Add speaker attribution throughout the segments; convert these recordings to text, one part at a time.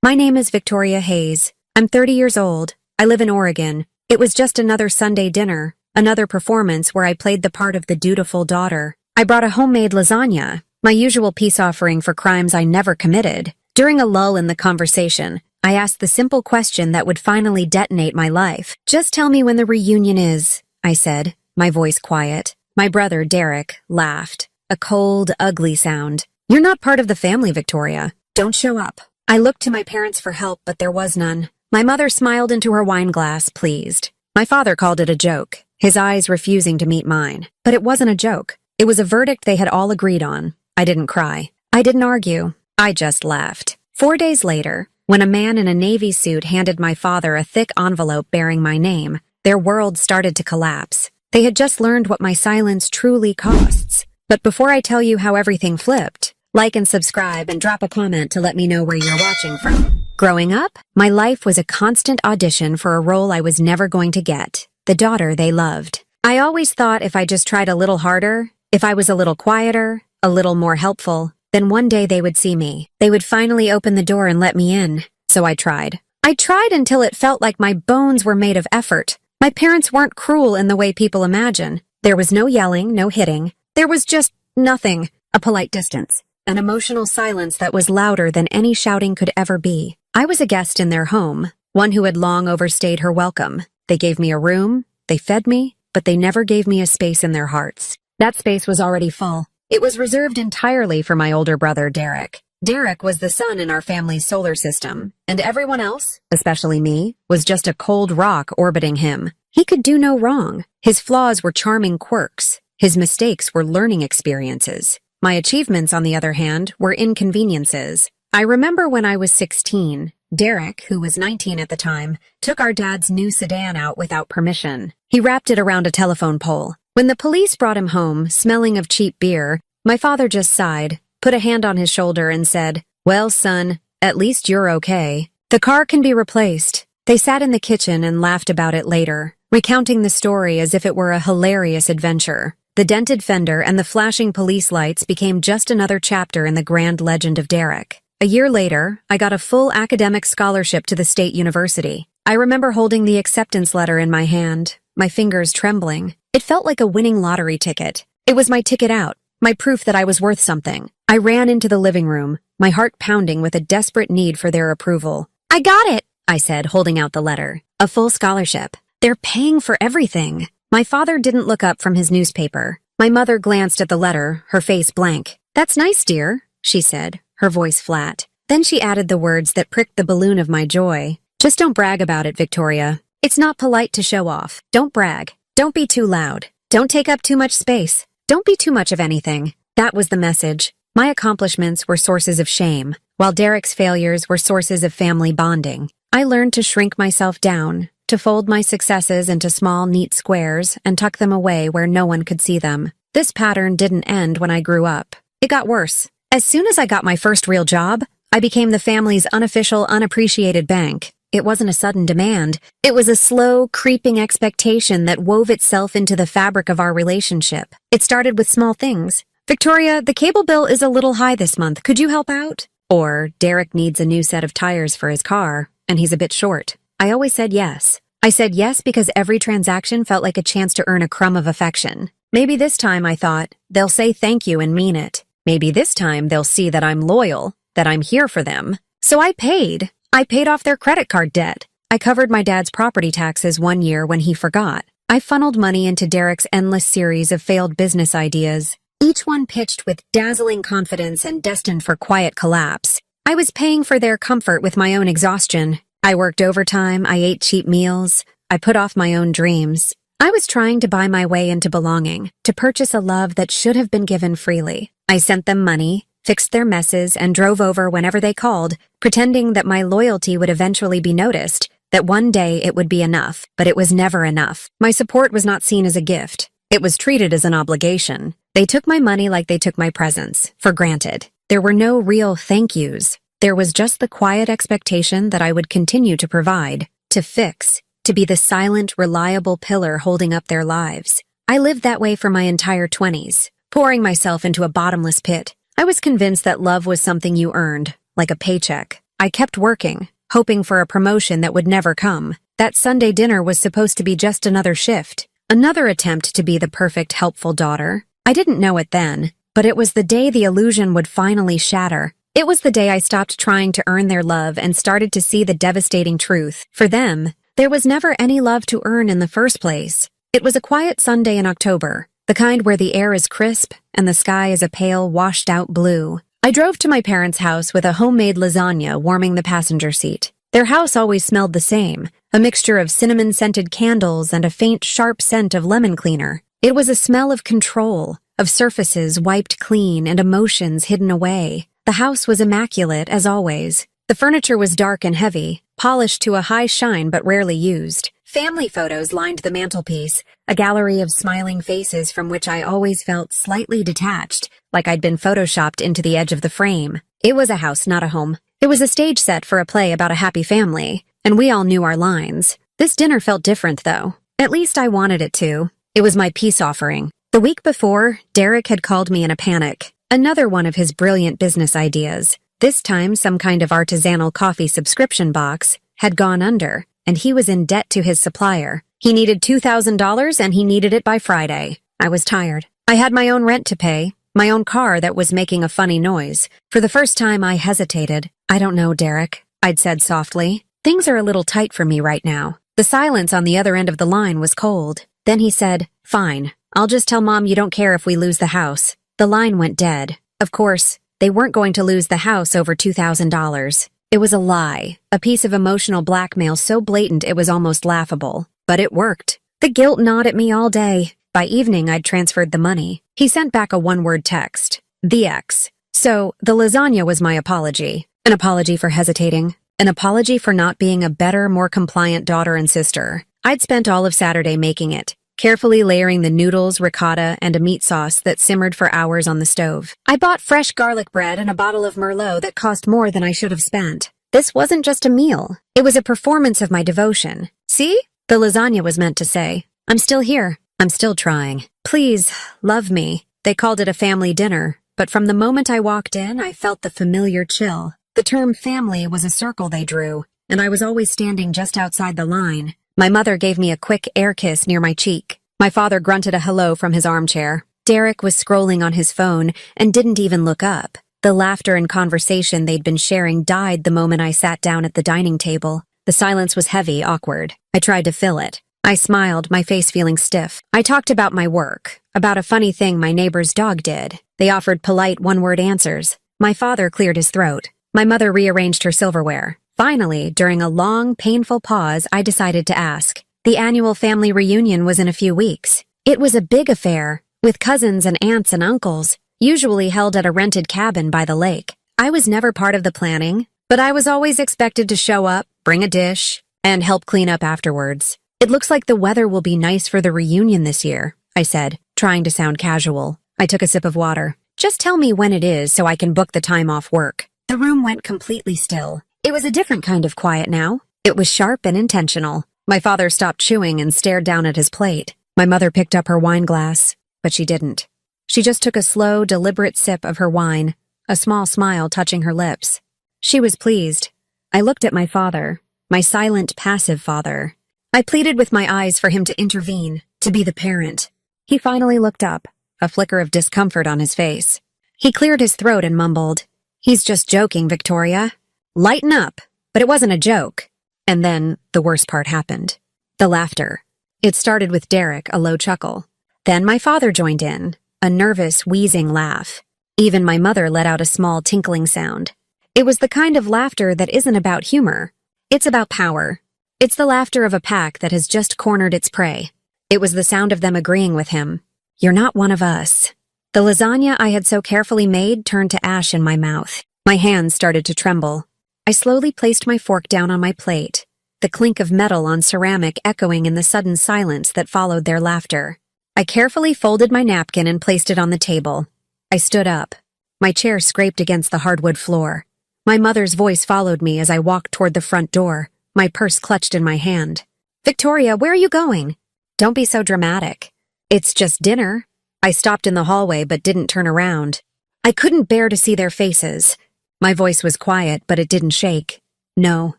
Speaker 1: My name is Victoria Hayes. I'm 30 years old. I live in Oregon. It was just another Sunday dinner, another performance where I played the part of the dutiful daughter. I brought a homemade lasagna, my usual peace offering for crimes I never committed. During a lull in the conversation, I asked the simple question that would finally detonate my life. "Just tell me when the reunion is," I said, my voice quiet. My brother, Derek, laughed. A cold, ugly sound. "You're not part of the family, Victoria. Don't show up." I looked to my parents for help, but there was none. My mother smiled into her wine glass, pleased. My father called it a joke, his eyes refusing to meet mine. But it wasn't a joke. It was a verdict they had all agreed on. I didn't cry. I didn't argue. I just laughed. 4 days later, when a man in a Navy suit handed my father a thick envelope bearing my name, their world started to collapse. They had just learned what my silence truly costs. But before I tell you how everything flipped, like and subscribe and drop a comment to let me know where you're watching from. Growing up, my life was a constant audition for a role I was never going to get, the daughter they loved. I always thought if I just tried a little harder, if I was a little quieter, a little more helpful, then one day they would see me. They would finally open the door and let me in. So I tried. I tried until it felt like my bones were made of effort. My parents weren't cruel in the way people imagine. There was no yelling, no hitting. There was just nothing. A polite distance. An emotional silence that was louder than any shouting could ever be. I was a guest in their home, one who had long overstayed her welcome. They gave me a room, they fed me, but they never gave me a space in their hearts. That space was already full. It was reserved entirely for my older brother, Derek. Derek was the sun in our family's solar system, and everyone else, especially me, was just a cold rock orbiting him. He could do no wrong. His flaws were charming quirks. His mistakes were learning experiences. My achievements, on the other hand, were inconveniences. I remember when I was 16, Derek, who was 19 at the time, took our dad's new sedan out without permission. He wrapped it around a telephone pole. When the police brought him home, smelling of cheap beer, my father just sighed, put a hand on his shoulder and said, "Well, son, at least you're okay. The car can be replaced." They sat in the kitchen and laughed about it later, recounting the story as if it were a hilarious adventure. The dented fender and the flashing police lights became just another chapter in the grand legend of Derek. A year later, I got a full academic scholarship to the state university. I remember holding the acceptance letter in my hand, my fingers trembling. It felt like a winning lottery ticket. It was my ticket out, my proof that I was worth something. I ran into the living room, my heart pounding with a desperate need for their approval. "I got it," I said, holding out the letter. "A full scholarship. They're paying for everything." My father didn't look up from his newspaper. My mother glanced at the letter, her face blank. "That's nice, dear," she said, her voice flat. Then she added the words that pricked the balloon of my joy. "Just don't brag about it, Victoria. It's not polite to show off. Don't brag. Don't be too loud. Don't take up too much space. Don't be too much of anything." That was the message. My accomplishments were sources of shame, while Derek's failures were sources of family bonding. I learned to shrink myself down, to fold my successes into small, neat squares and tuck them away where no one could see them. This pattern didn't end when I grew up. It got worse. As soon as I got my first real job, I became the family's unofficial, unappreciated bank. It wasn't a sudden demand. It was a slow, creeping expectation that wove itself into the fabric of our relationship. It started with small things. "Victoria, the cable bill is a little high this month. Could you help out?" Or, "Derek needs a new set of tires for his car, and he's a bit short." I always said yes. I said yes because every transaction felt like a chance to earn a crumb of affection. Maybe this time, I thought, they'll say thank you and mean it. Maybe this time they'll see that I'm loyal, that I'm here for them. So I paid. I paid off their credit card debt. I covered my dad's property taxes one year when he forgot. I funneled money into Derek's endless series of failed business ideas, each one pitched with dazzling confidence and destined for quiet collapse. I was paying for their comfort with my own exhaustion. I worked overtime, I ate cheap meals, I put off my own dreams. I was trying to buy my way into belonging, to purchase a love that should have been given freely. I sent them money, fixed their messes, and drove over whenever they called, pretending that my loyalty would eventually be noticed, that one day it would be enough, but it was never enough. My support was not seen as a gift. It was treated as an obligation. They took my money like they took my presents, for granted. There were no real thank yous. There was just the quiet expectation that I would continue to provide, to fix, to be the silent, reliable pillar holding up their lives. I lived that way for my entire 20s, pouring myself into a bottomless pit. I was convinced that love was something you earned, like a paycheck. I kept working, hoping for a promotion that would never come. That Sunday dinner was supposed to be just another shift, another attempt to be the perfect, helpful daughter. I didn't know it then, but it was the day the illusion would finally shatter. It was the day I stopped trying to earn their love and started to see the devastating truth. For them, there was never any love to earn in the first place. It was a quiet Sunday in October, the kind where the air is crisp and the sky is a pale, washed-out blue. I drove to my parents' house with a homemade lasagna warming the passenger seat. Their house always smelled the same, a mixture of cinnamon-scented candles and a faint, sharp scent of lemon cleaner. It was a smell of control, of surfaces wiped clean and emotions hidden away. The house was immaculate, as always. The furniture was dark and heavy, polished to a high shine but rarely used. Family photos lined the mantelpiece, a gallery of smiling faces from which I always felt slightly detached, like I'd been photoshopped into the edge of the frame. It was a house, not a home. It was a stage set for a play about a happy family, and we all knew our lines. This dinner felt different, though. At least I wanted it to. It was my peace offering. The week before, Derek had called me in a panic. Another one of his brilliant business ideas. This time, some kind of artisanal coffee subscription box had gone under, and he was in debt to his supplier. He needed $2,000 and he needed it by Friday. I was tired. I had my own rent to pay, my own car that was making a funny noise. For the first time, I hesitated. "I don't know, Derek," I'd said softly. "Things are a little tight for me right now." The silence on the other end of the line was cold. Then he said, "Fine, I'll just tell Mom you don't care if we lose the house." The line went dead. Of course, they weren't going to lose the house over $2,000. It was a lie, a piece of emotional blackmail so blatant it was almost laughable. But it worked. The guilt gnawed at me all day. By evening, I'd transferred the money. He sent back a one-word text. The X. So, the lasagna was my apology. An apology for hesitating. An apology for not being a better, more compliant daughter and sister. I'd spent all of Saturday making it, carefully layering the noodles, ricotta, and a meat sauce that simmered for hours on the stove. I bought fresh garlic bread and a bottle of Merlot that cost more than I should have spent. This wasn't just a meal. It was a performance of my devotion. See? The lasagna was meant to say, "I'm still here. I'm still trying. Please, love me." They called it a family dinner, but from the moment I walked in, I felt the familiar chill. The term family was a circle they drew, and I was always standing just outside the line. My mother gave me a quick air kiss near my cheek. My father grunted a hello from his armchair. Derek was scrolling on his phone and didn't even look up. The laughter and conversation they'd been sharing died the moment I sat down at the dining table. The silence was heavy, awkward. I tried to fill it. I smiled, my face feeling stiff. I talked about my work, about a funny thing my neighbor's dog did. They offered polite one-word answers. My father cleared his throat. My mother rearranged her silverware. Finally, during a long, painful pause, I decided to ask. The annual family reunion was in a few weeks. It was a big affair, with cousins and aunts and uncles, usually held at a rented cabin by the lake. I was never part of the planning, but I was always expected to show up, bring a dish, and help clean up afterwards. "It looks like the weather will be nice for the reunion this year," I said, trying to sound casual. I took a sip of water. "Just tell me when it is so I can book the time off work." The room went completely still. It was a different kind of quiet now. It was sharp and intentional. My father stopped chewing and stared down at his plate. My mother picked up her wine glass, but she didn't. She just took a slow, deliberate sip of her wine, a small smile touching her lips. She was pleased. I looked at my father, my silent, passive father. I pleaded with my eyes for him to intervene, to be the parent. He finally looked up, a flicker of discomfort on his face. He cleared his throat and mumbled, "He's just joking, Victoria. Lighten up." But it wasn't a joke. And then the worst part happened. The laughter. It started with Derek, a low chuckle. Then my father joined in, a nervous, wheezing laugh. Even my mother let out a small tinkling sound. It was the kind of laughter that isn't about humor. It's about power. It's the laughter of a pack that has just cornered its prey. It was the sound of them agreeing with him. "You're not one of us." The lasagna I had so carefully made turned to ash in my mouth. My hands started to tremble. I slowly placed my fork down on my plate, the clink of metal on ceramic echoing in the sudden silence that followed their laughter. I carefully folded my napkin and placed it on the table. I stood up. My chair scraped against the hardwood floor. My mother's voice followed me as I walked toward the front door, my purse clutched in my hand. "Victoria, where are you going?" "Don't be so dramatic. It's just dinner." I stopped in the hallway but didn't turn around. I couldn't bear to see their faces. My voice was quiet, but it didn't shake. "No,"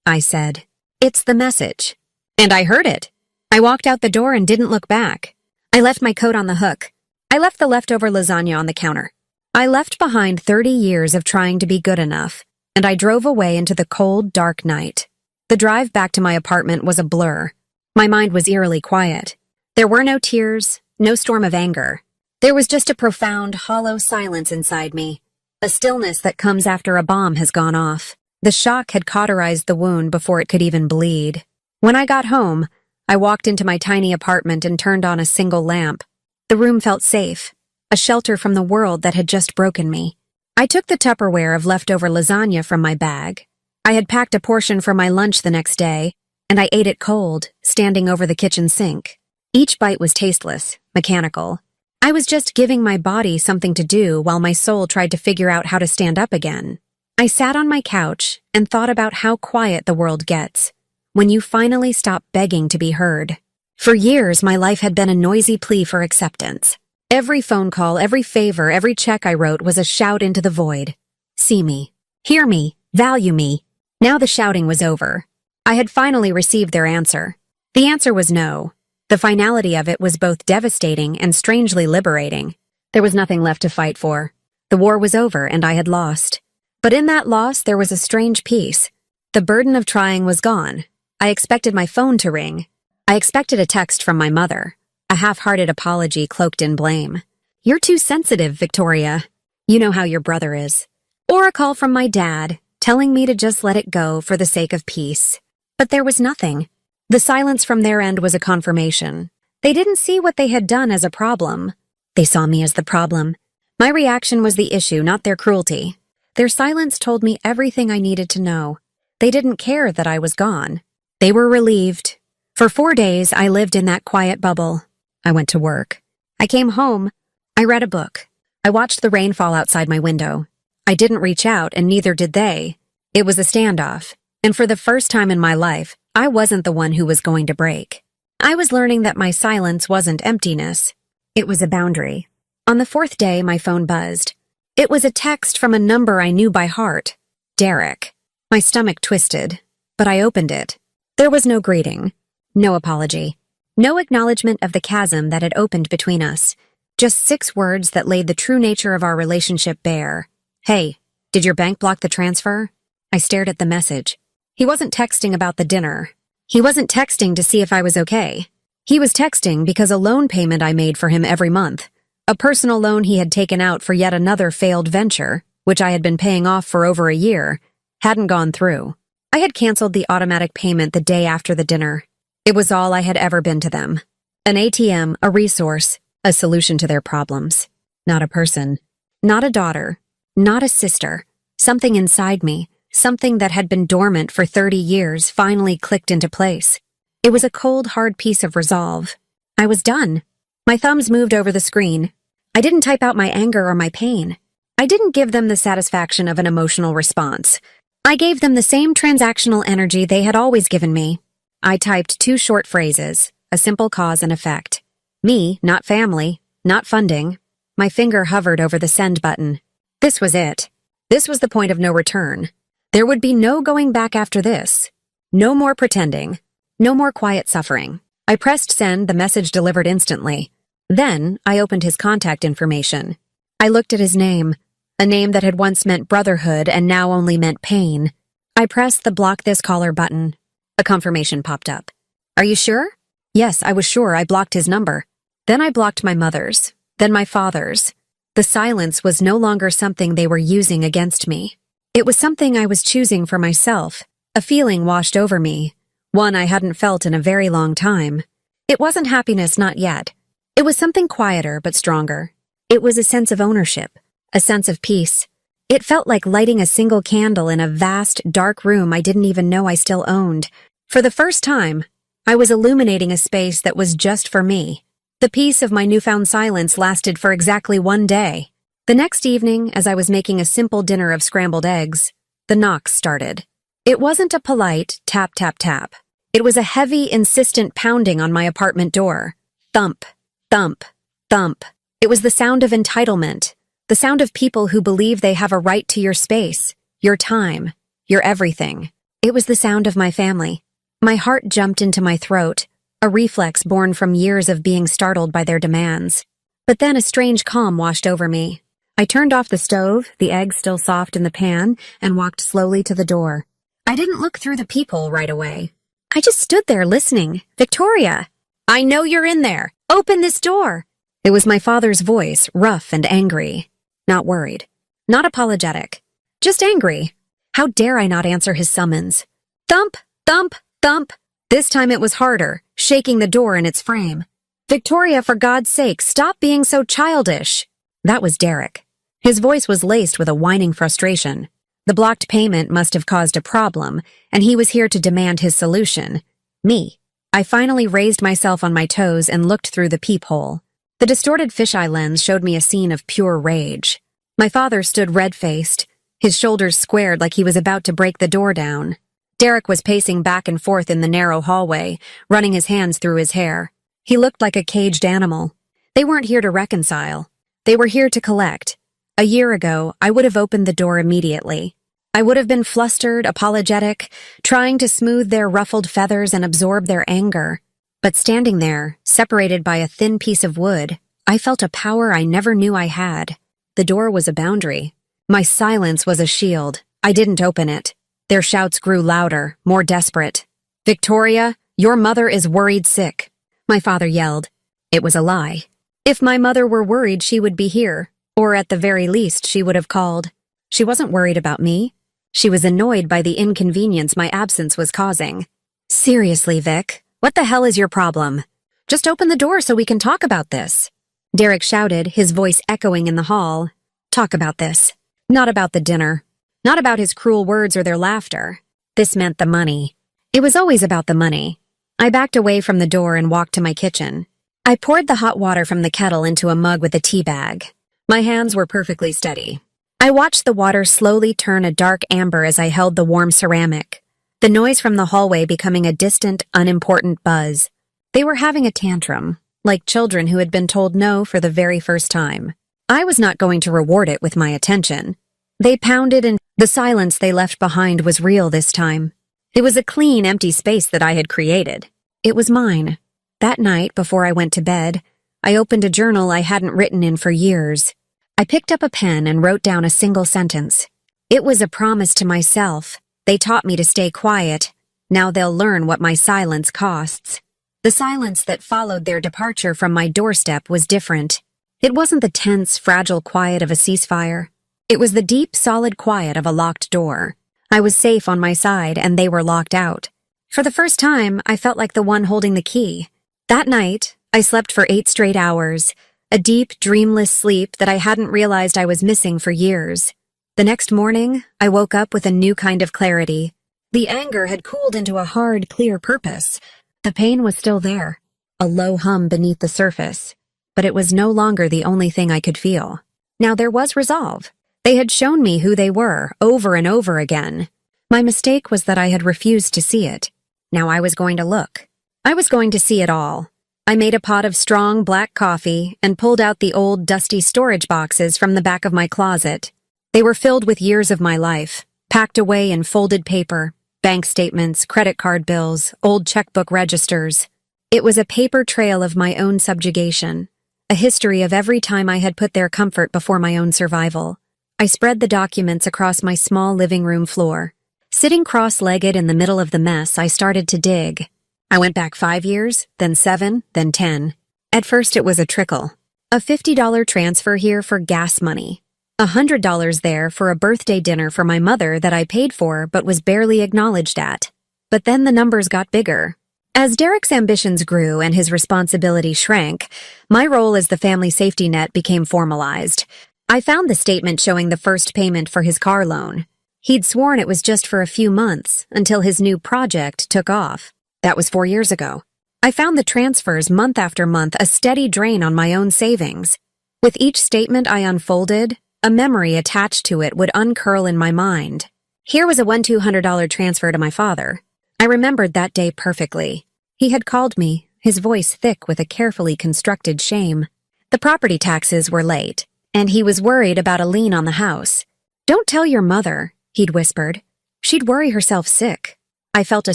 Speaker 1: I said. "It's the message." And I heard it. I walked out the door and didn't look back. I left my coat on the hook. I left the leftover lasagna on the counter. I left behind 30 years of trying to be good enough, and I drove away into the cold, dark night. The drive back to my apartment was a blur. My mind was eerily quiet. There were no tears, no storm of anger. There was just a profound, hollow silence inside me, a stillness that comes after a bomb has gone off. The shock had cauterized the wound before it could even bleed. When I got home, I walked into my tiny apartment and turned on a single lamp. The room felt safe, a shelter from the world that had just broken me. I took the Tupperware of leftover lasagna from my bag. I had packed a portion for my lunch the next day, and I ate it cold, standing over the kitchen sink. Each bite was tasteless, mechanical. I was just giving my body something to do while my soul tried to figure out how to stand up again. I sat on my couch and thought about how quiet the world gets when you finally stop begging to be heard. For years, my life had been a noisy plea for acceptance. Every phone call, every favor, every check I wrote was a shout into the void. See me, hear me, value me. Now the shouting was over. I had finally received their answer. The answer was no. The finality of it was both devastating and strangely liberating. There was nothing left to fight for. The war was over and I had lost. But in that loss, there was a strange peace. The burden of trying was gone. I expected my phone to ring. I expected a text from my mother, a half-hearted apology cloaked in blame. "You're too sensitive, Victoria. You know how your brother is." Or a call from my dad, telling me to just let it go for the sake of peace. But there was nothing. The silence from their end was a confirmation. They didn't see what they had done as a problem. They saw me as the problem. My reaction was the issue, not their cruelty. Their silence told me everything I needed to know. They didn't care that I was gone. They were relieved. For 4 days, I lived in that quiet bubble. I went to work. I came home. I read a book. I watched the rain fall outside my window. I didn't reach out, and neither did they. It was a standoff. And for the first time in my life, I wasn't the one who was going to break. I was learning that my silence wasn't emptiness. It was a boundary. On the 4th day, my phone buzzed. It was a text from a number I knew by heart. Derek. My stomach twisted, but I opened it. There was no greeting, no apology, no acknowledgement of the chasm that had opened between us. Just 6 words that laid the true nature of our relationship bare. "Hey, did your bank block the transfer?" I stared at the message. He wasn't texting about the dinner. He wasn't texting to see if I was okay. He was texting because a loan payment I made for him every month, a personal loan he had taken out for yet another failed venture, which I had been paying off for over a year, hadn't gone through. I had canceled the automatic payment the day after the dinner. It was all I had ever been to them. An ATM, a resource, a solution to their problems. Not a person. Not a daughter. Not a sister. Something inside me, something that had been dormant for 30 years, finally clicked into place. It was a cold, hard piece of resolve. I was done. My thumbs moved over the screen. I didn't type out my anger or my pain. I didn't give them the satisfaction of an emotional response. I gave them the same transactional energy they had always given me. I typed 2 short phrases, a simple cause and effect. Me, not family, not funding. My finger hovered over the send button. This was it. This was the point of no return. There would be no going back after this. No more pretending. No more quiet suffering. I pressed send, the message delivered instantly. Then I opened his contact information. I looked at his name. A name that had once meant brotherhood and now only meant pain. I pressed the block this caller button. A confirmation popped up. "Are you sure?" Yes, I was sure. I blocked his number. Then I blocked my mother's, then my father's. The silence was no longer something they were using against me. It was something I was choosing for myself. A feeling washed over me, one I hadn't felt in a very long time. It wasn't happiness, not yet. It was something quieter but stronger. It was a sense of ownership. A sense of peace. It felt like lighting a single candle in a vast, dark room I didn't even know I still owned. For the first time, I was illuminating a space that was just for me. The peace of my newfound silence lasted for exactly 1 day. The next evening, as I was making a simple dinner of scrambled eggs, the knocks started. It wasn't a polite tap, tap, tap. It was a heavy, insistent pounding on my apartment door. Thump, thump, thump. It was the sound of entitlement, The sound of people who believe they have a right to your space, your time, your everything. It was the sound of my family. My heart jumped into my throat, a reflex born from years of being startled by their demands. But then a strange calm washed over me. I turned off the stove, the eggs still soft in the pan, and walked slowly to the door. I didn't look through the peephole right away. I just stood there listening. Victoria! I know you're in there! Open this door! It was my father's voice, rough and angry. Not worried. Not apologetic. Just angry. How dare I not answer his summons? Thump! Thump! Thump! This time it was harder, shaking the door in its frame. Victoria, for God's sake, stop being so childish! That was Derek. His voice was laced with a whining frustration. The blocked payment must have caused a problem, and he was here to demand his solution. Me. I finally raised myself on my toes and looked through the peephole. The distorted fisheye lens showed me a scene of pure rage. My father stood red-faced, his shoulders squared like he was about to break the door down. Derek was pacing back and forth in the narrow hallway, running his hands through his hair. He looked like a caged animal. They weren't here to reconcile. They were here to collect. A year ago, I would have opened the door immediately. I would have been flustered, apologetic, trying to smooth their ruffled feathers and absorb their anger. But standing there, separated by a thin piece of wood, I felt a power I never knew I had. The door was a boundary. My silence was a shield. I didn't open it. Their shouts grew louder, more desperate. Victoria, your mother is worried sick. My father yelled. It was a lie. If my mother were worried, she would be here, or at the very least, she would have called. She wasn't worried about me. She was annoyed by the inconvenience my absence was causing. Seriously, Vic, what the hell is your problem? Just open the door so we can talk about this. Derek shouted, his voice echoing in the hall. Talk about this. Not about the dinner. Not about his cruel words or their laughter. This meant the money. It was always about the money. I backed away from the door and walked to my kitchen. I poured the hot water from the kettle into a mug with a tea bag. My hands were perfectly steady. I watched the water slowly turn a dark amber as I held the warm ceramic, the noise from the hallway becoming a distant, unimportant buzz. They were having a tantrum, like children who had been told no for the very first time. I was not going to reward it with my attention. They pounded, and the silence they left behind was real this time. It was a clean, empty space that I had created. It was mine. That night, before I went to bed, I opened a journal I hadn't written in for years. I picked up a pen and wrote down a single sentence. It was a promise to myself. They taught me to stay quiet. Now they'll learn what my silence costs. The silence that followed their departure from my doorstep was different. It wasn't the tense, fragile quiet of a ceasefire. It was the deep, solid quiet of a locked door. I was safe on my side, and they were locked out. For the first time, I felt like the one holding the key. That night, I slept for 8 straight hours, a deep, dreamless sleep that I hadn't realized I was missing for years. The next morning, I woke up with a new kind of clarity. The anger had cooled into a hard, clear purpose. The pain was still there, a low hum beneath the surface, but it was no longer the only thing I could feel. Now there was resolve. They had shown me who they were, over and over again. My mistake was that I had refused to see it. Now I was going to look. I was going to see it all. I made a pot of strong black coffee and pulled out the old, dusty storage boxes from the back of my closet. They were filled with years of my life, packed away in folded paper, bank statements, credit card bills, old checkbook registers. It was a paper trail of my own subjugation, a history of every time I had put their comfort before my own survival. I spread the documents across my small living room floor. Sitting cross-legged in the middle of the mess, I started to dig. I went back 5 years, then 7, then 10. At first it was a trickle. A $50 transfer here for gas money. $100 there for a birthday dinner for my mother that I paid for but was barely acknowledged at. But then the numbers got bigger. As Derek's ambitions grew and his responsibility shrank, my role as the family safety net became formalized. I found the statement showing the first payment for his car loan. He'd sworn it was just for a few months until his new project took off. That was 4 years ago. I found the transfers month after month, a steady drain on my own savings. With each statement I unfolded, a memory attached to it would uncurl in my mind. Here was a $200 transfer to my father. I remembered that day perfectly. He had called me, his voice thick with a carefully constructed shame. The property taxes were late. And he was worried about a lien on the house. "Don't tell your mother," he'd whispered. "She'd worry herself sick." I felt a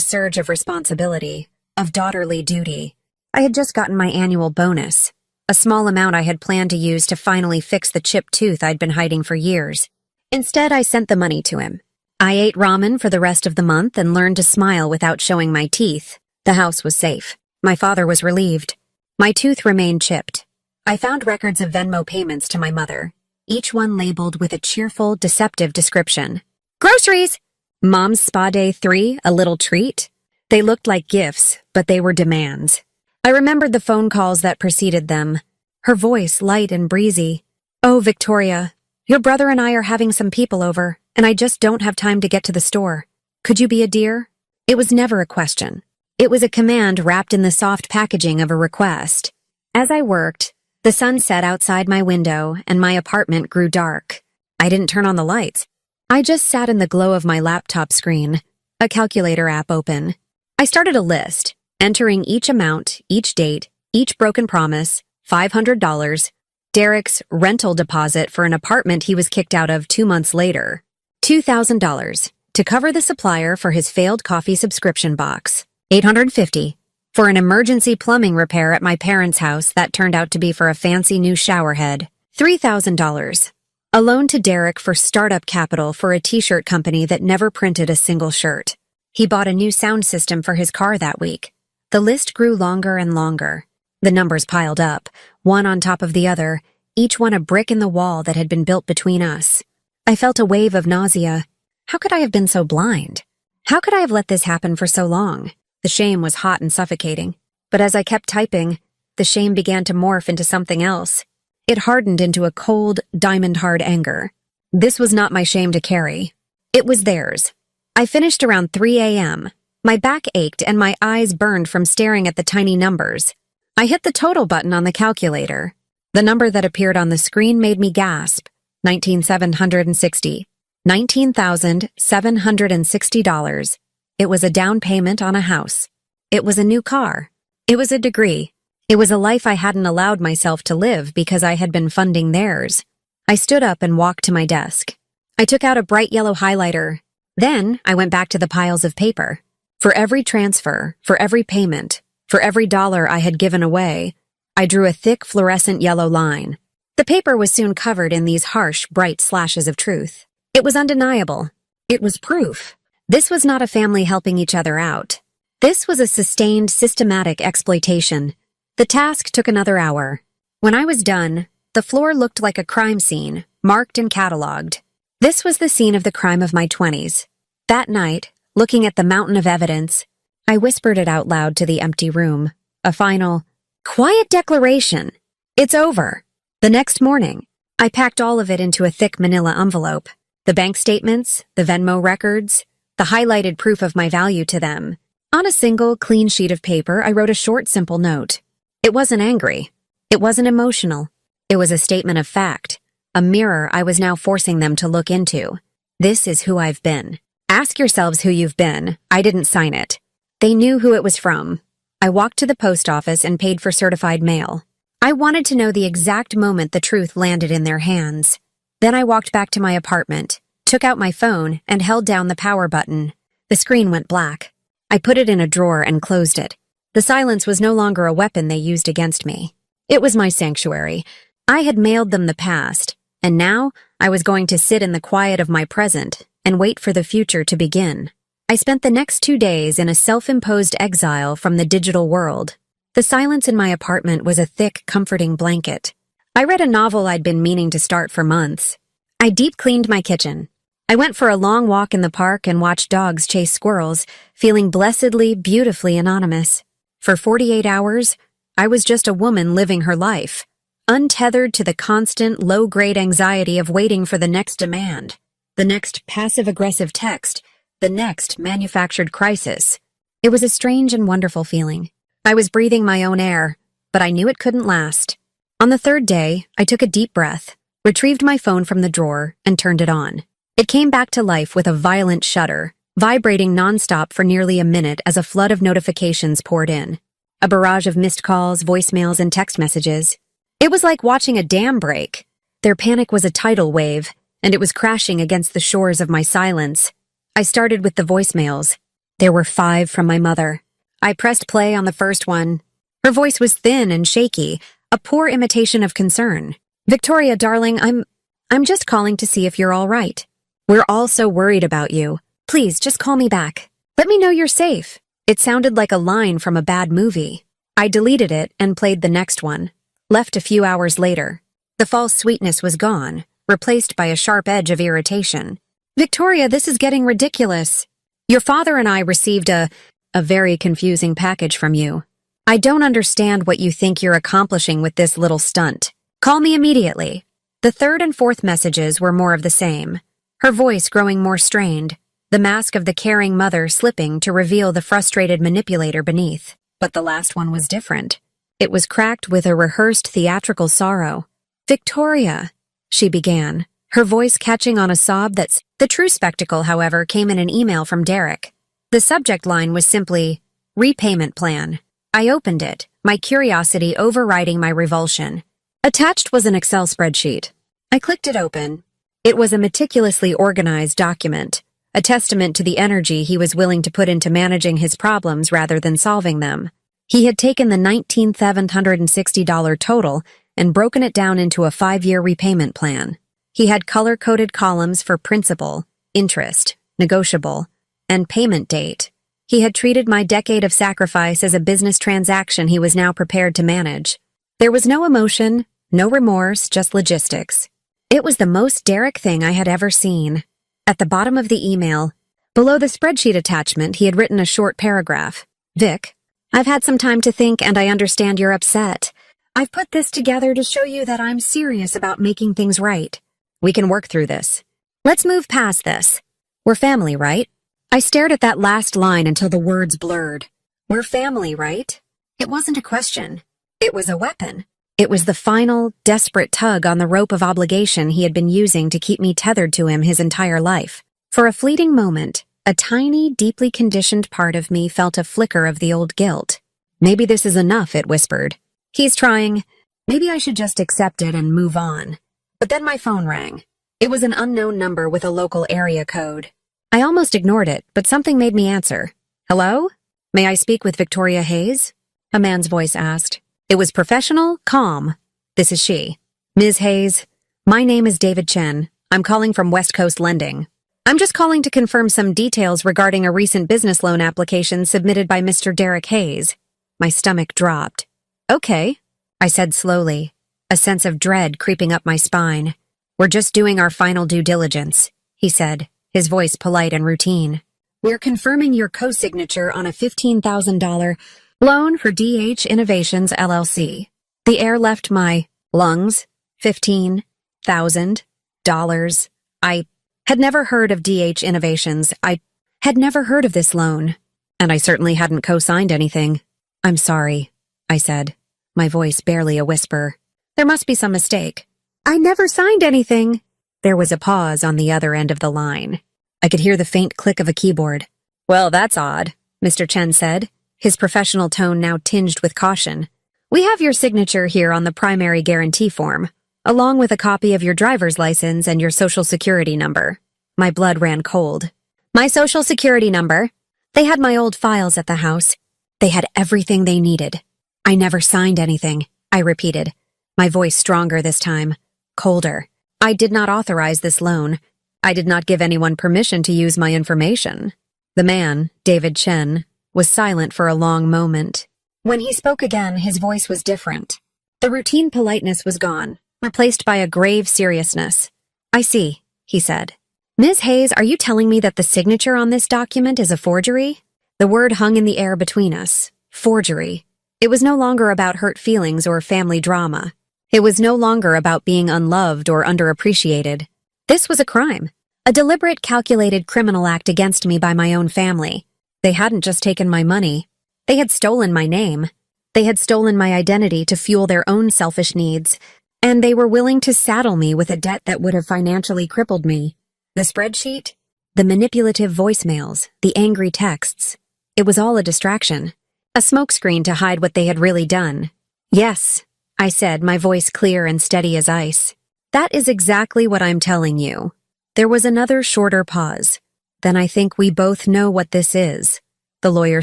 Speaker 1: surge of responsibility, of daughterly duty. I had just gotten my annual bonus, a small amount I had planned to use to finally fix the chipped tooth I'd been hiding for years. Instead, I sent the money to him. I ate ramen for the rest of the month and learned to smile without showing my teeth. The house was safe. My father was relieved. My tooth remained chipped. I found records of Venmo payments to my mother, each one labeled with a cheerful, deceptive description. "Groceries! Mom's Spa Day 3, a little treat?" They looked like gifts, but they were demands. I remembered the phone calls that preceded them, her voice light and breezy. "Oh, Victoria, your brother and I are having some people over, and I just don't have time to get to the store. Could you be a dear?" It was never a question. It was a command wrapped in the soft packaging of a request. As I worked, the sun set outside my window and my apartment grew dark. I didn't turn on the lights. I just sat in the glow of my laptop screen, a calculator app open. I started a list, entering each amount, each date, each broken promise, $500, Derek's rental deposit for an apartment he was kicked out of 2 months later, $2,000 to cover the supplier for his failed coffee subscription box, $850 for an emergency plumbing repair at my parents' house that turned out to be for a fancy new shower head, $3,000, a loan to Derek for startup capital for a t-shirt company that never printed a single shirt. He bought a new sound system for his car that week. The list grew longer and longer. The numbers piled up, one on top of the other, each one a brick in the wall that had been built between us. I felt a wave of nausea. How could I have been so blind? How could I have let this happen for so long? The shame was hot and suffocating. But as I kept typing, the shame began to morph into something else. It hardened into a cold, diamond-hard anger. This was not my shame to carry. It was theirs. I finished around 3 a.m. My back ached and my eyes burned from staring at the tiny numbers. I hit the total button on the calculator. The number that appeared on the screen made me gasp. $19,760. $19,760. It was a down payment on a house. It was a new car. It was a degree. It was a life I hadn't allowed myself to live because I had been funding theirs. I stood up and walked to my desk. I took out a bright yellow highlighter. Then I went back to the piles of paper. For every transfer, for every payment, for every dollar I had given away, I drew a thick fluorescent yellow line. The paper was soon covered in these harsh, bright slashes of truth. It was undeniable. It was proof. This was not a family helping each other out. This was a sustained, systematic exploitation. The task took another hour. When I was done, the floor looked like a crime scene, marked and cataloged. This was the scene of the crime of my 20s. That night, looking at the mountain of evidence, I whispered it out loud to the empty room. A final, quiet declaration. It's over. The next morning, I packed all of it into a thick manila envelope. The bank statements, the Venmo records, the highlighted proof of my value to them. On a single, clean sheet of paper, I wrote a short, simple note. It wasn't angry. It wasn't emotional. It was a statement of fact, a mirror I was now forcing them to look into. This is who I've been. Ask yourselves who you've been. I didn't sign it. They knew who it was from. I walked to the post office and paid for certified mail. I wanted to know the exact moment the truth landed in their hands. Then I walked back to my apartment, took out my phone, and held down the power button. The screen went black. I put it in a drawer and closed it. The silence was no longer a weapon they used against me. It was my sanctuary. I had mailed them the past, and now I was going to sit in the quiet of my present and wait for the future to begin. I spent the next 2 days in a self-imposed exile from the digital world. The silence in my apartment was a thick, comforting blanket. I read a novel I'd been meaning to start for months. I deep-cleaned my kitchen. I went for a long walk in the park and watched dogs chase squirrels, feeling blessedly, beautifully anonymous. For 48 hours, I was just a woman living her life, untethered to the constant, low-grade anxiety of waiting for the next demand, the next passive-aggressive text, the next manufactured crisis. It was a strange and wonderful feeling. I was breathing my own air, but I knew it couldn't last. On the third day, I took a deep breath, retrieved my phone from the drawer, and turned it on. It came back to life with a violent shudder, vibrating nonstop for nearly a minute as a flood of notifications poured in. A barrage of missed calls, voicemails, and text messages. It was like watching a dam break. Their panic was a tidal wave, and it was crashing against the shores of my silence. I started with the voicemails. There were 5 from my mother. I pressed play on the first one. Her voice was thin and shaky, a poor imitation of concern. "Victoria, darling, I'm just calling to see if you're all right. We're all so worried about you. Please, just call me back. Let me know you're safe." It sounded like a line from a bad movie. I deleted it and played the next one. Left a few hours later. The false sweetness was gone, replaced by a sharp edge of irritation. "Victoria, this is getting ridiculous. Your father and I received a very confusing package from you. I don't understand what you think you're accomplishing with this little stunt. Call me immediately." The third and fourth messages were more of the same. Her voice growing more strained, the mask of the caring mother slipping to reveal the frustrated manipulator beneath. But the last one was different. It was cracked with a rehearsed theatrical sorrow. "Victoria," she began, her voice catching on a sob that's... The true spectacle, however, came in an email from Derek. The subject line was simply, "Repayment plan." I opened it, my curiosity overriding my revulsion. Attached was an Excel spreadsheet. I clicked it open. It was a meticulously organized document, a testament to the energy he was willing to put into managing his problems rather than solving them. He had taken the $19,760 total and broken it down into a 5-year repayment plan. He had color-coded columns for principal, interest, negotiable, and payment date. He had treated my decade of sacrifice as a business transaction he was now prepared to manage. There was no emotion, no remorse, just logistics. It was the most Derek thing I had ever seen. At the bottom of the email, below the spreadsheet attachment, he had written a short paragraph. "Vic, I've had some time to think and I understand you're upset. I've put this together to show you that I'm serious about making things right. We can work through this. Let's move past this. We're family, right?" I stared at that last line until the words blurred. "We're family, right?" It wasn't a question. It was a weapon. It was the final, desperate tug on the rope of obligation he had been using to keep me tethered to him his entire life. For a fleeting moment, a tiny, deeply conditioned part of me felt a flicker of the old guilt. "Maybe this is enough," it whispered. "He's trying. Maybe I should just accept it and move on." But then my phone rang. It was an unknown number with a local area code. I almost ignored it, but something made me answer. "Hello? May I speak with Victoria Hayes?" A man's voice asked. It was professional, calm. "This is she." "Ms. Hayes, my name is David Chen. I'm calling from West Coast Lending. I'm just calling to confirm some details regarding a recent business loan application submitted by Mr. Derek Hayes." My stomach dropped. "Okay," I said slowly, a sense of dread creeping up my spine. "We're just doing our final due diligence," he said, his voice polite and routine. "We're confirming your co-signature on a $15,000 loan for DH Innovations, LLC. The air left my lungs. $15,000. I had never heard of DH Innovations. I had never heard of this loan. And I certainly hadn't co-signed anything. "I'm sorry," I said, my voice barely a whisper. "There must be some mistake. I never signed anything." There was a pause on the other end of the line. I could hear the faint click of a keyboard. "Well, that's odd," Mr. Chen said, his professional tone now tinged with caution. "We have your signature here on the primary guarantee form, along with a copy of your driver's license and your social security number." My blood ran cold. "My social security number?" They had my old files at the house. They had everything they needed. "I never signed anything," I repeated, my voice stronger this time, colder. "I did not authorize this loan. I did not give anyone permission to use my information." The man, David Chen, was silent for a long moment. When he spoke again, his voice was different. The routine politeness was gone, replaced by a grave seriousness. "I see," he said. "Ms. Hayes, are you telling me that the signature on this document is a forgery?" The word hung in the air between us. Forgery. It was no longer about hurt feelings or family drama. It was no longer about being unloved or underappreciated. This was a crime. A deliberate, calculated criminal act against me by my own family. They hadn't just taken my money. They had stolen my name. They had stolen my identity to fuel their own selfish needs. And they were willing to saddle me with a debt that would have financially crippled me. The spreadsheet? The manipulative voicemails, the angry texts. It was all a distraction. A smokescreen to hide what they had really done. "Yes," I said, my voice clear and steady as ice. That is exactly what I'm telling you. There was another shorter pause. Then I think we both know what this is, the lawyer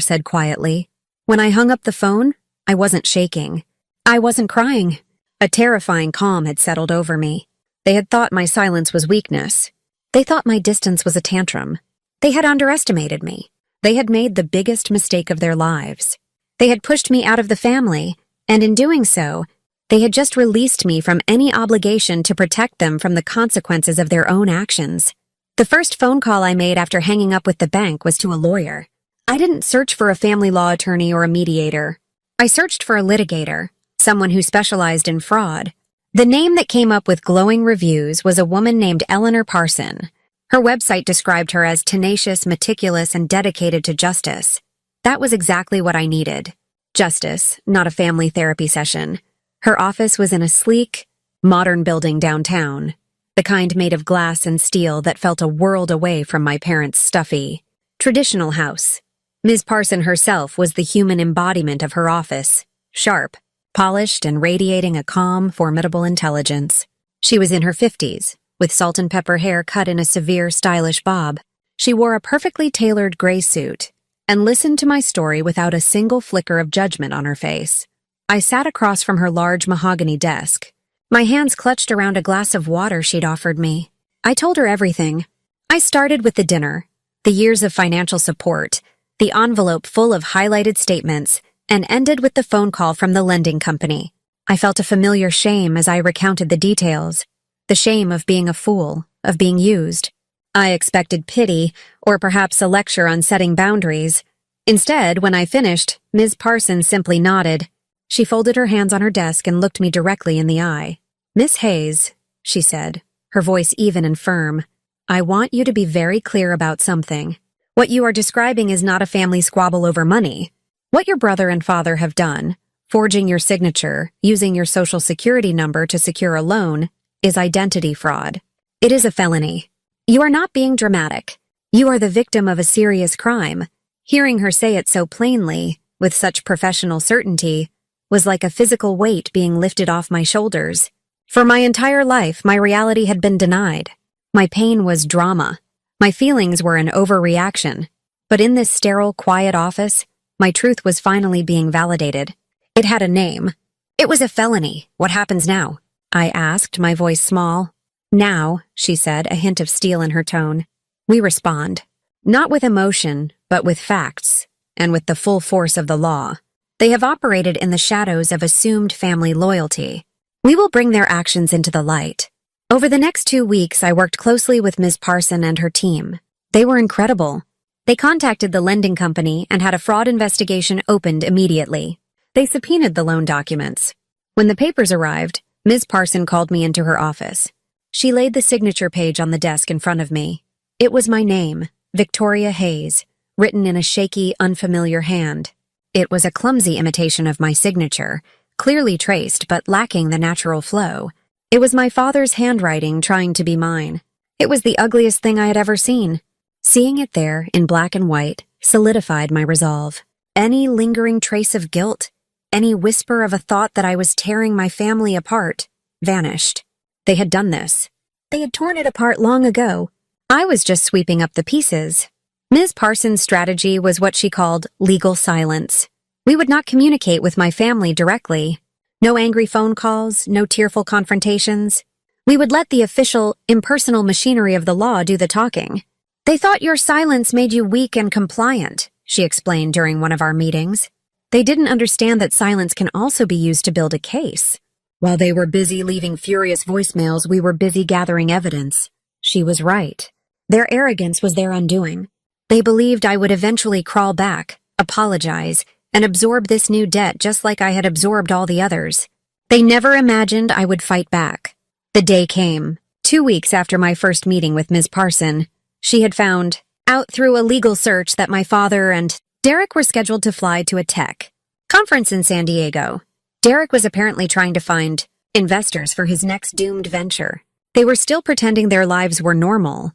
Speaker 1: said quietly. When I hung up the phone, I wasn't shaking. I wasn't crying. A terrifying calm had settled over me. They had thought my silence was weakness. They thought my distance was a tantrum. They had underestimated me. They had made the biggest mistake of their lives. They had pushed me out of the family, and in doing so, they had just released me from any obligation to protect them from the consequences of their own actions. The first phone call I made after hanging up with the bank was to a lawyer. I didn't search for a family law attorney or a mediator. I searched for a litigator, someone who specialized in fraud. The name that came up with glowing reviews was a woman named Eleanor Parson. Her website described her as tenacious, meticulous, and dedicated to justice. That was exactly what I needed. Justice, not a family therapy session. Her office was in a sleek, modern building downtown, the kind made of glass and steel that felt a world away from my parents' stuffy, traditional house. Ms. Parson herself was the human embodiment of her office, sharp, polished, and radiating a calm, formidable intelligence. She was in her 50s, with salt and pepper hair cut in a severe, stylish bob. She wore a perfectly tailored gray suit and listened to my story without a single flicker of judgment on her face. I sat across from her large mahogany desk, my hands clutched around a glass of water she'd offered me. I told her everything. I started with the dinner, the years of financial support, the envelope full of highlighted statements, and ended with the phone call from the lending company. I felt a familiar shame as I recounted the details. The shame of being a fool, of being used. I expected pity, or perhaps a lecture on setting boundaries. Instead, when I finished, Ms. Parson simply nodded. She folded her hands on her desk and looked me directly in the eye. "Miss Hayes," she said, her voice even and firm, "I want you to be very clear about something. What you are describing is not a family squabble over money. What your brother and father have done, forging your signature, using your social security number to secure a loan, is identity fraud. It is a felony. You are not being dramatic. You are the victim of a serious crime." Hearing her say it so plainly, with such professional certainty, was like a physical weight being lifted off my shoulders. For my entire life, my reality had been denied. My pain was drama. My feelings were an overreaction. But in this sterile, quiet office, my truth was finally being validated. It had a name. It was a felony. "What happens now?" I asked, my voice small. "Now," she said, a hint of steel in her tone, "we respond. Not with emotion, but with facts, and with the full force of the law. They have operated in the shadows of assumed family loyalty. We will bring their actions into the light." Over the next 2 weeks, I worked closely with Ms. Parson and her team. They were incredible. They contacted the lending company and had a fraud investigation opened immediately. They subpoenaed the loan documents. When the papers arrived, Ms. Parson called me into her office. She laid the signature page on the desk in front of me. It was my name, Victoria Hayes, written in a shaky, unfamiliar hand. It was a clumsy imitation of my signature, clearly traced but lacking the natural flow. It was my father's handwriting trying to be mine. It was the ugliest thing I had ever seen. Seeing it there, in black and white, solidified my resolve. Any lingering trace of guilt, any whisper of a thought that I was tearing my family apart, vanished. They had done this. They had torn it apart long ago. I was just sweeping up the pieces. Ms. Parsons' strategy was what she called legal silence. We would not communicate with my family directly. No angry phone calls, no tearful confrontations. We would let the official, impersonal machinery of the law do the talking. "They thought your silence made you weak and compliant," she explained during one of our meetings. They didn't understand that silence can also be used to build a case. While they were busy leaving furious voicemails, we were busy gathering evidence. She was right. Their arrogance was their undoing. They believed I would eventually crawl back, apologize, and absorb this new debt just like I had absorbed all the others. They never imagined I would fight back. The day came, 2 weeks after my first meeting with Ms. Parson. She had found out through a legal search that my father and Derek were scheduled to fly to a tech conference in San Diego. Derek was apparently trying to find investors for his next doomed venture. They were still pretending their lives were normal.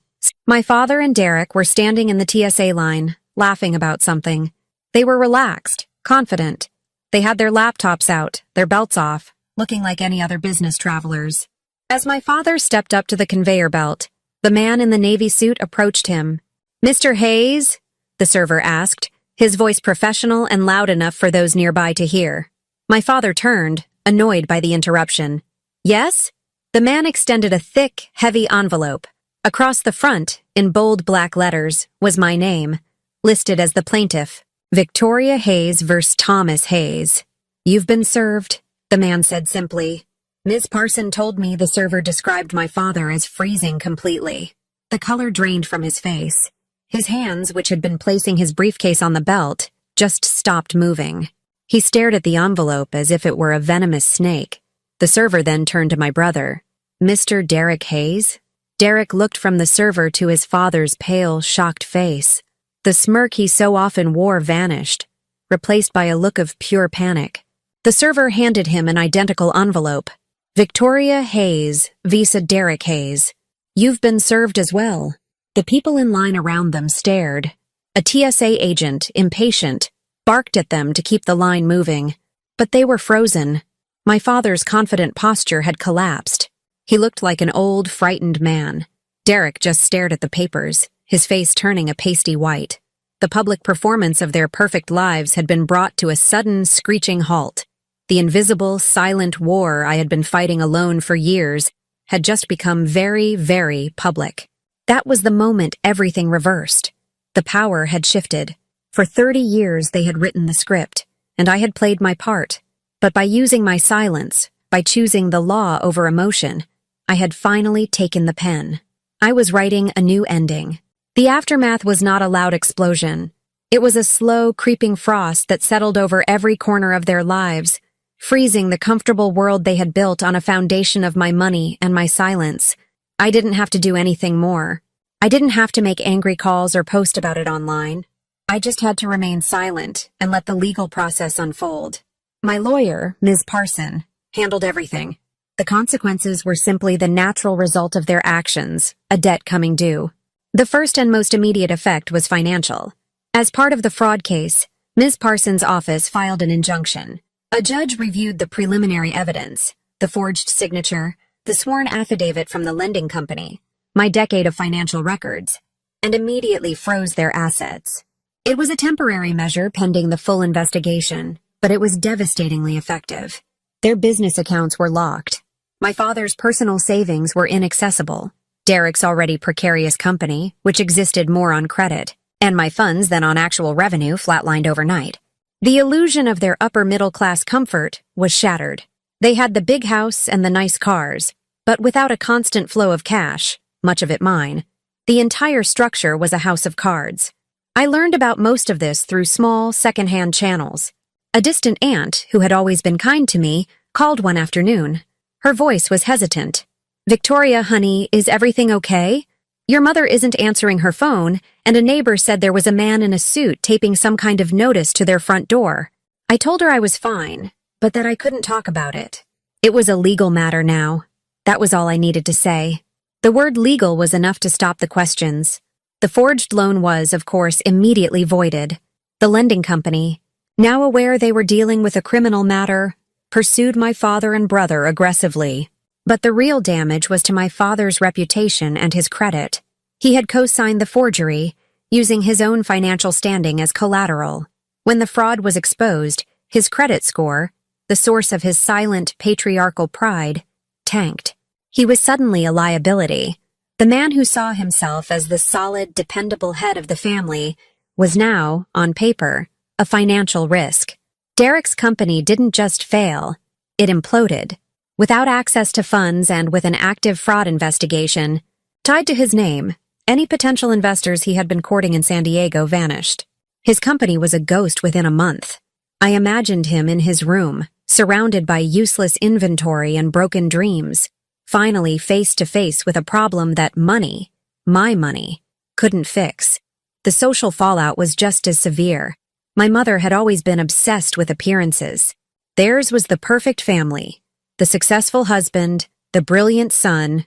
Speaker 1: My father and Derek were standing in the TSA line, laughing about something. They were relaxed, confident. They had their laptops out, their belts off, looking like any other business travelers. As my father stepped up to the conveyor belt, the man in the navy suit approached him. "Mr. Hayes?" the server asked, his voice professional and loud enough for those nearby to hear. My father turned, annoyed by the interruption. "Yes?" The man extended a thick, heavy envelope. Across the front, in bold black letters, was my name, listed as the plaintiff, Victoria Hayes vs. Thomas Hayes. "You've been served," the man said simply. Ms. Parson told me the server described my father as freezing completely. The color drained from his face. His hands, which had been placing his briefcase on the belt, just stopped moving. He stared at the envelope as if it were a venomous snake. The server then turned to my brother. "Mr. Derek Hayes?" Derek looked from the server to his father's pale, shocked face. The smirk he so often wore vanished, replaced by a look of pure panic. The server handed him an identical envelope. "Victoria Hayes, Visa Derek Hayes. You've been served as well." The people in line around them stared. A TSA agent, impatient, barked at them to keep the line moving. But they were frozen. My father's confident posture had collapsed. He looked like an old, frightened man. Derek just stared at the papers, his face turning a pasty white. The public performance of their perfect lives had been brought to a sudden, screeching halt. The invisible, silent war I had been fighting alone for years had just become very, very public. That was the moment everything reversed. The power had shifted. For 30 years they had written the script, and I had played my part. But by using my silence, by choosing the law over emotion, I had finally taken the pen. I was writing a new ending. The aftermath was not a loud explosion. It was a slow, creeping frost that settled over every corner of their lives, freezing the comfortable world they had built on a foundation of my money and my silence. I didn't have to do anything more. I didn't have to make angry calls or post about it online. I just had to remain silent and let the legal process unfold. My lawyer, Ms. Parson, handled everything. The consequences were simply the natural result of their actions, a debt coming due. The first and most immediate effect was financial. As part of the fraud case, Ms. Parson's office filed an injunction. A judge reviewed the preliminary evidence, the forged signature, the sworn affidavit from the lending company, my decade of financial records, and immediately froze their assets. It was a temporary measure pending the full investigation, but it was devastatingly effective. Their business accounts were locked. My father's personal savings were inaccessible. Derek's already precarious company, which existed more on credit, and my funds than on actual revenue flatlined overnight. The illusion of their upper-middle-class comfort was shattered. They had the big house and the nice cars, but without a constant flow of cash, much of it mine. The entire structure was a house of cards. I learned about most of this through small, second-hand channels. A distant aunt, who had always been kind to me, called one afternoon. Her voice was hesitant. "Victoria, honey, is everything okay? Your mother isn't answering her phone, and a neighbor said there was a man in a suit taping some kind of notice to their front door." I told her I was fine, but that I couldn't talk about it. It was a legal matter now. That was all I needed to say. The word legal was enough to stop the questions. The forged loan was, of course, immediately voided. The lending company, now aware they were dealing with a criminal matter, pursued my father and brother aggressively. But the real damage was to my father's reputation and his credit. He had co-signed the forgery, using his own financial standing as collateral. When the fraud was exposed, his credit score, the source of his silent, patriarchal pride, tanked. He was suddenly a liability. The man who saw himself as the solid, dependable head of the family was now, on paper, a financial risk. Derek's company didn't just fail, it imploded. Without access to funds and with an active fraud investigation tied to his name, any potential investors he had been courting in San Diego vanished. His company was a ghost within a month. I imagined him in his room, surrounded by useless inventory and broken dreams, finally face to face with a problem that money, my money, couldn't fix. The social fallout was just as severe. My mother had always been obsessed with appearances. Theirs was the perfect family. The successful husband, the brilliant son,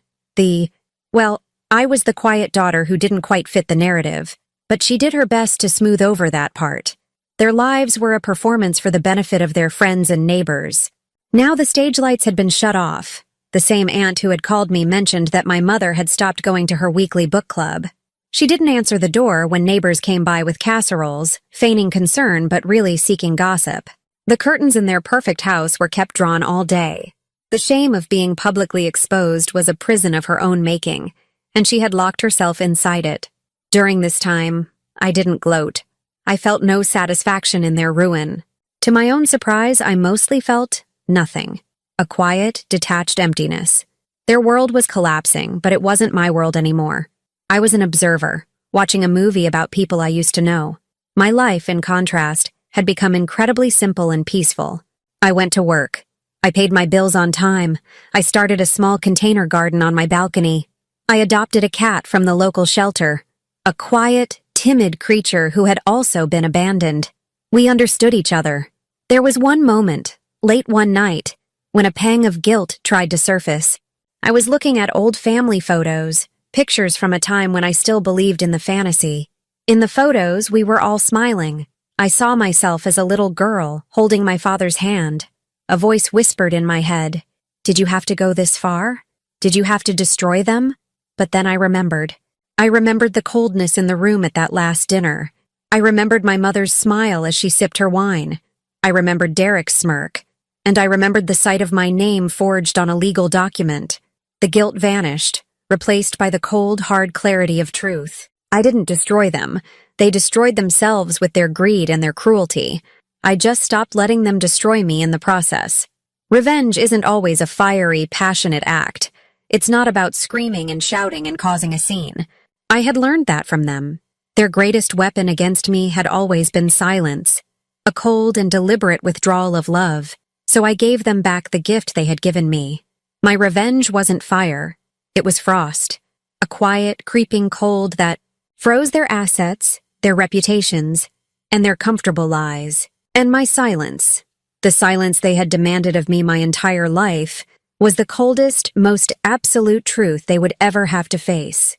Speaker 1: I was the quiet daughter who didn't quite fit the narrative, but she did her best to smooth over that part. Their lives were a performance for the benefit of their friends and neighbors. Now the stage lights had been shut off. The same aunt who had called me mentioned that my mother had stopped going to her weekly book club. She didn't answer the door when neighbors came by with casseroles, feigning concern but really seeking gossip. The curtains in their perfect house were kept drawn all day. The shame of being publicly exposed was a prison of her own making, and she had locked herself inside it. During this time, I didn't gloat. I felt no satisfaction in their ruin. To my own surprise, I mostly felt nothing. A quiet, detached emptiness. Their world was collapsing, but it wasn't my world anymore. I was an observer, watching a movie about people I used to know. My life, in contrast, had become incredibly simple and peaceful. I went to work. I paid my bills on time. I started a small container garden on my balcony. I adopted a cat from the local shelter. A quiet, timid creature who had also been abandoned. We understood each other. There was one moment, late one night, when a pang of guilt tried to surface. I was looking at old family photos, pictures from a time when I still believed in the fantasy. In the photos, we were all smiling. I saw myself as a little girl, holding my father's hand. A voice whispered in my head, "Did you have to go this far? Did you have to destroy them?" But then I remembered. I remembered the coldness in the room at that last dinner. I remembered my mother's smile as she sipped her wine. I remembered Derek's smirk. And I remembered the sight of my name forged on a legal document. The guilt vanished, replaced by the cold, hard clarity of truth. I didn't destroy them. They destroyed themselves with their greed and their cruelty. I just stopped letting them destroy me in the process. Revenge isn't always a fiery, passionate act. It's not about screaming and shouting and causing a scene. I had learned that from them. Their greatest weapon against me had always been silence, a cold and deliberate withdrawal of love, so I gave them back the gift they had given me. My revenge wasn't fire. It was frost, a quiet, creeping cold that froze their assets, their reputations, and their comfortable lies. And my silence, the silence they had demanded of me my entire life, was the coldest, most absolute truth they would ever have to face.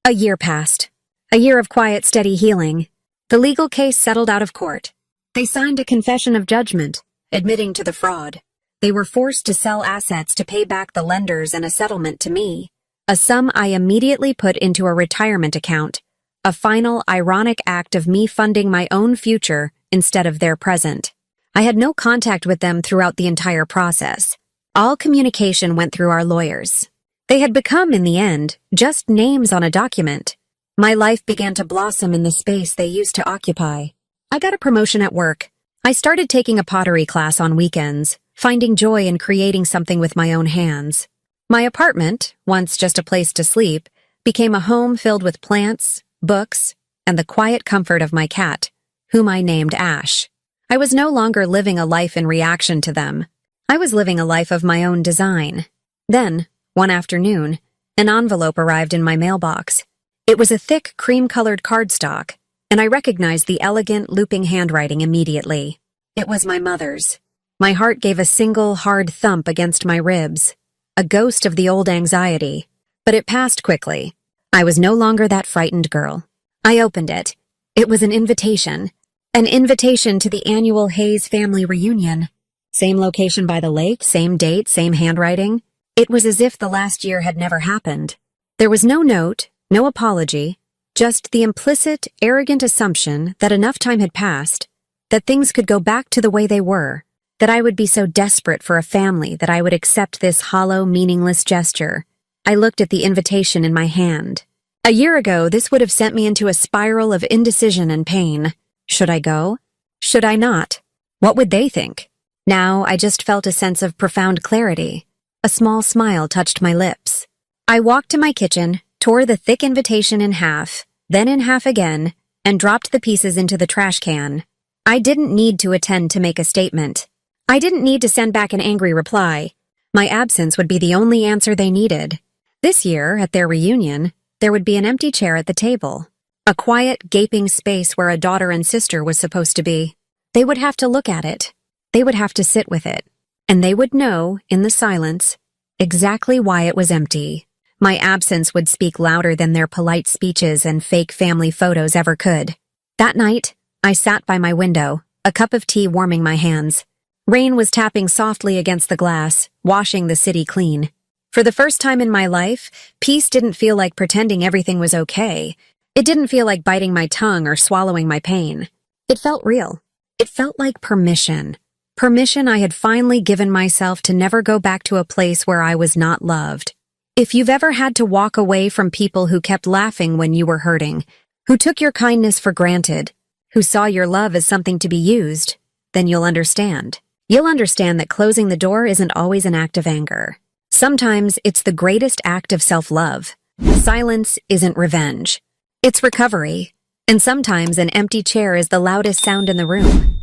Speaker 1: A year passed. A year of quiet, steady healing. The legal case settled out of court. They signed a confession of judgment, admitting to the fraud. They were forced to sell assets to pay back the lenders and a settlement to me, a sum I immediately put into a retirement account, a final, ironic act of me funding my own future instead of their present. I had no contact with them throughout the entire process. All communication went through our lawyers. They had become, in the end, just names on a document. My life began to blossom in the space they used to occupy. I got a promotion at work. I started taking a pottery class on weekends, finding joy in creating something with my own hands. My apartment, once just a place to sleep, became a home filled with plants, books, and the quiet comfort of my cat, whom I named Ash. I was no longer living a life in reaction to them. I was living a life of my own design. Then, one afternoon, an envelope arrived in my mailbox. It was a thick, cream-colored cardstock, and I recognized the elegant, looping handwriting immediately. It was my mother's. My heart gave a single, hard thump against my ribs, a ghost of the old anxiety, but it passed quickly. I was no longer that frightened girl. I opened it. It was an invitation to the annual Hayes family reunion. Same location by the lake, same date, same handwriting. It was as if the last year had never happened. There was no note, no apology, just the implicit, arrogant assumption that enough time had passed, that things could go back to the way they were, that I would be so desperate for a family that I would accept this hollow, meaningless gesture. I looked at the invitation in my hand. A year ago, this would have sent me into a spiral of indecision and pain. Should I go? Should I not? What would they think? Now, I just felt a sense of profound clarity. A small smile touched my lips. I walked to my kitchen, tore the thick invitation in half, then in half again, and dropped the pieces into the trash can. I didn't need to attend to make a statement. I didn't need to send back an angry reply. My absence would be the only answer they needed. This year, at their reunion, there would be an empty chair at the table. A quiet, gaping space where a daughter and sister was supposed to be. They would have to look at it. They would have to sit with it. And they would know, in the silence, exactly why it was empty. My absence would speak louder than their polite speeches and fake family photos ever could. That night, I sat by my window, a cup of tea warming my hands. Rain was tapping softly against the glass, washing the city clean. For the first time in my life, peace didn't feel like pretending everything was okay. It didn't feel like biting my tongue or swallowing my pain. It felt real. It felt like permission. Permission I had finally given myself to never go back to a place where I was not loved. If you've ever had to walk away from people who kept laughing when you were hurting, who took your kindness for granted, who saw your love as something to be used, then you'll understand. You'll understand that closing the door isn't always an act of anger. Sometimes it's the greatest act of self-love. Silence isn't revenge. It's recovery. And sometimes an empty chair is the loudest sound in the room.